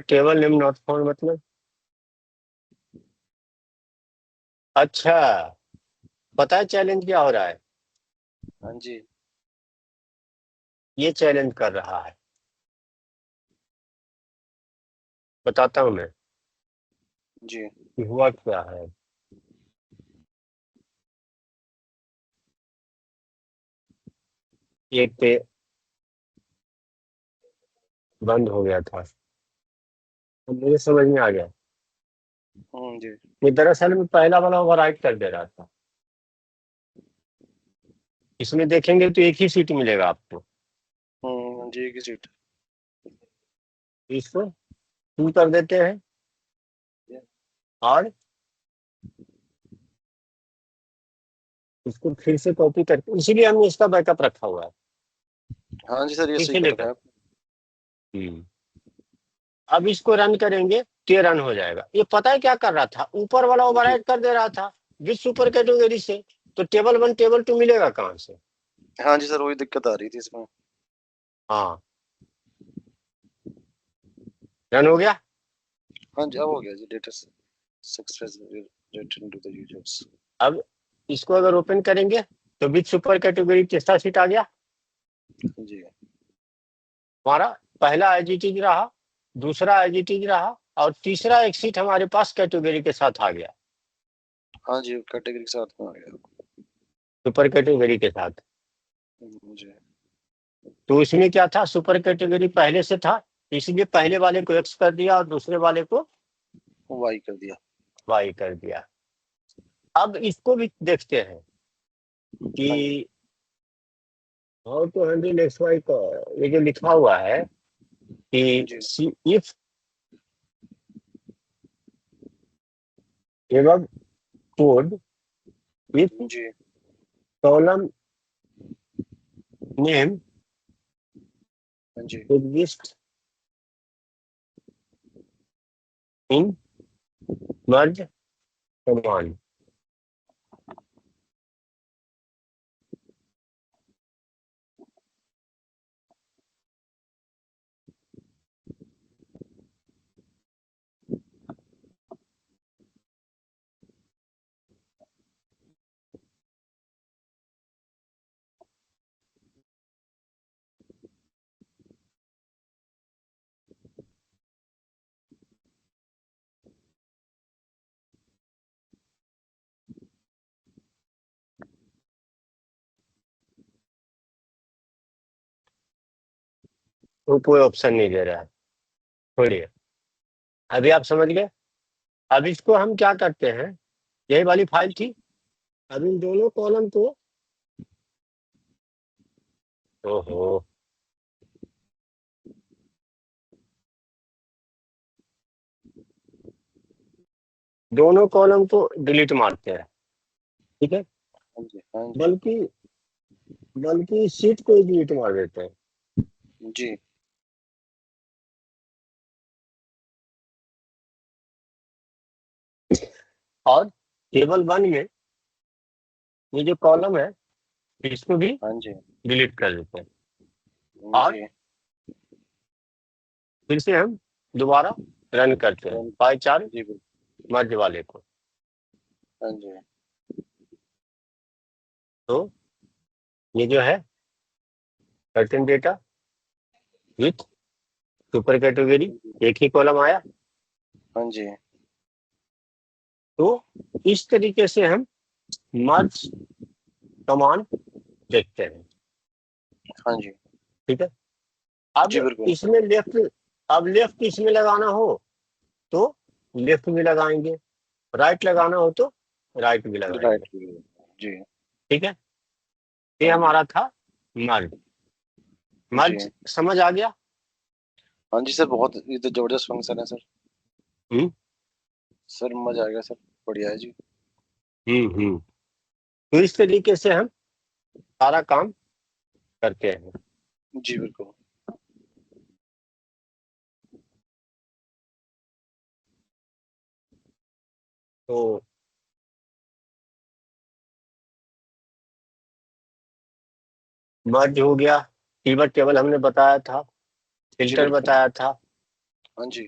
टेबल नेम नॉट फाउंड मतलब, अच्छा, पता है चैलेंज क्या हो रहा है? हाँ जी। ये चैलेंज कर रहा है, बताता हूँ मैं जी। कि हुआ क्या है। एक पे बंद हो गया था, अब मुझे समझ में आ गया। जी। ये दरअसल में पहला वाला ओवरराइट कर दे रहा था। इसमें देखेंगे तो एक ही सीट मिलेगा आपको। जी की सीट। इसको 2 कर देते हैं और इसको फिर से कॉपी करके, इसीलिए हमने इसका बैकअप रखा हुआ है। हाँ जी सर, ये ठीक सही है कर रखा लेकर, है। अब इसको रन करेंगे तो ये रन हो जाएगा। ये पता है क्या कर रहा था, ऊपर वाला जी। ओवरराइट कर दे रहा था विथ सुपर कैटेगरी से, तो टेबल 1 टेबल 2 मिलेगा कहाँ से? हाँ जी सर, वही दिक्कत आ रही थी इसमें। हाँ, रन हो गया। हाँ जी, अब हो गया जी। Data successfully return to the users. अब इसको अगर ओपन करेंगे तो विथ सुपर कैटेगरी तीसरा सीट आ गया जी। हमारा। पहला एज इट इज रहा, दूसरा एज इट इज रहा, और तीसरा एक सीट हमारे पास कैटेगरी के साथ आ गया, हाँ जी, कैटेगरी के साथ में आ गया। सुपर कैटेगरी के साथ। जी। तो इसमें क्या था, सुपर कैटेगरी पहले से था, इसलिए पहले वाले को एक्स कर दिया और दूसरे वाले को वाई कर दिया। वाई कर दिया। अब इसको भी देखते हैं हाँ जी। कि how to handle X Y का, ये जो लिखा हुआ है कि जी। इफ एवं कोड विथ जी। कॉलम नेम हाँ जी। Exist in merge command. वो कोई ऑप्शन नहीं दे रहा है। छोड़िए, अभी आप समझ गए। अब इसको हम क्या करते हैं, यही वाली फाइल थी। अब इन दोनों कॉलम को, ओहो, दोनों कॉलम को डिलीट मारते हैं, ठीक है। हाँ जी, हाँ जी, बल्कि बल्कि सीट को ही डिलीट मार देते हैं। जी, और टेबल 1 में ये जो कॉलम है इसको भी हाँ जी, डिलीट कर देते हैं। और जी, फिर से हम दोबारा रन करते हैं पाई चार्ट जी, बिल्कुल, मर्ज वाले को। हाँ जी, तो ये जो है certain data with super category, एक ही कॉलम आया। हाँ जी, तो इस तरीके से हम मर्ज कमांड देखते हैं, हाँ जी, ठीक है। जी, अब बिल्कुल, इसमें लेफ्ट, अब लेफ्ट इसमें लगाना हो तो लेफ्ट भी लगाएंगे, राइट लगाना हो तो राइट भी लगाएंगे, राइट, जी, ठीक है। ये हाँ जी, हमारा था मर्ज। जी, मर्ज समझ आ गया। हाँ जी सर, बहुत ये तो जबरदस्त फंक्शन है सर। हम्म सर मजा आ गया सर, बढ़िया है जी। हम्म। तो इस तरीके से हम सारा काम करते हैं। जी बिल्कुल, तो मर्ज हो गया, पीवट टेबल हमने बताया था, जी फिल्टर बिल्कुल, बताया था, हाँ जी,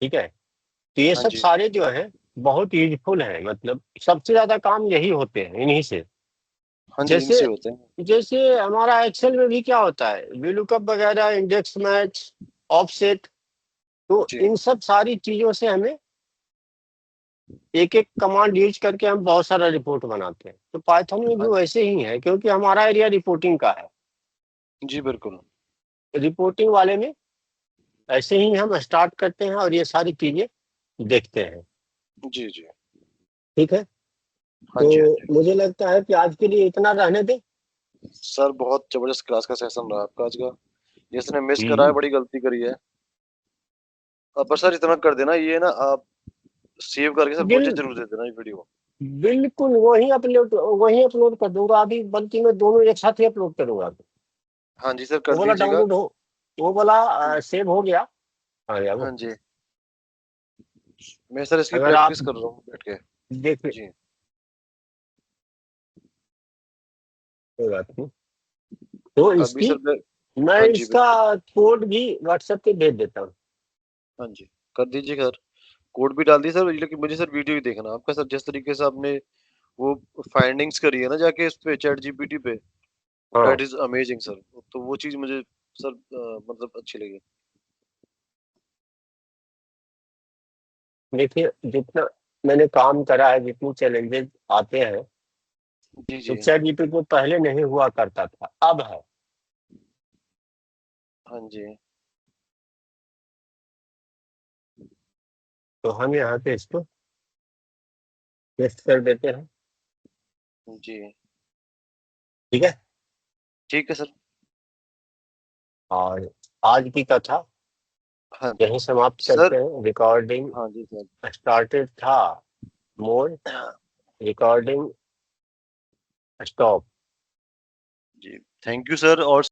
ठीक है। तो ये हाँ सब जी, सारे जो है बहुत यूजफुल हैं, मतलब सबसे ज्यादा काम यही होते हैं इन्हीं से। हाँ जी, जैसे इनसे होते हैं। जैसे हमारा एक्सेल में भी क्या होता है, वीलुकअप वगैरह, इंडेक्स मैच, ऑफसेट, तो जी, इन सब सारी चीजों से हमें एक एक कमांड यूज करके हम बहुत सारा रिपोर्ट बनाते हैं। तो पाइथन में भी हाँ जी, वैसे ही है, क्योंकि हमारा एरिया रिपोर्टिंग का है। जी बिल्कुल, रिपोर्टिंग वाले में ऐसे ही हम स्टार्ट करते हैं और ये सारी चीजें देखते हैं, जी, जी, ठीक है। हाँ तो जी, हाँ जी। मुझे लगता है कि आज के लिए इतना रहने दें। सर बहुत जबरदस्त क्लास का सेशन रहा आपका आज का। जिसने मिस करा है हम्म, बड़ी गलती करी है। पर सर इतना कर देना, ये ना आप सेव करके सर बिल मुझे जरूर दे देना ये वीडियो। बिल्कुल वही अपलोड कर दूंगा अभी, बल्कि मैं दोनों एक साथ ही अपलोड करूंगा। हाँ जी सर, वो कर वाला दीजिएगा। डाउनलोड हो, वो वाला सेव हो गया, आ गया हाँ वो। जी, मैं सर इसकी अगर आप प्रैक्टिस कर रहा हूँ बैठ के। देख, जी, कोई बात नहीं। तो अभी इसकी सर मैं, मैं हाँ जी इसका बिल्कुल, कोड भी व्हाट्सएप पे भेज देता हूँ। हाँ जी, कर दीजिएगा सर। कोड भी डाल दिया सर, लेकिन मुझे सर वीडियो ही देखना आपका सर, जिस तरीके से आपने वो फाइंडिंग्स करी है ना जाके इस पे चैट जीपीटी पे, हाँ, दैट इज अमेजिंग सर। तो वो चीज मुझे सर मतलब अच्छी लगी। देखिए जितना मैंने काम करा है, जितनी चैलेंजेस आते हैं, जी तो जी, चैट जीपीटी को पहले नहीं हुआ करता था, अब है। हाँ जी, तो हम यहाँ पे इसको पेस्ट कर देते हैं, जी, ठीक है। ठीक है सर। और आज की कथा हाँ यहीं समाप्त करते सर, हैं। रिकॉर्डिंग हाँ जी सर, स्टार्टेड था, मोर रिकॉर्डिंग स्टॉप। जी, थैंक यू सर। और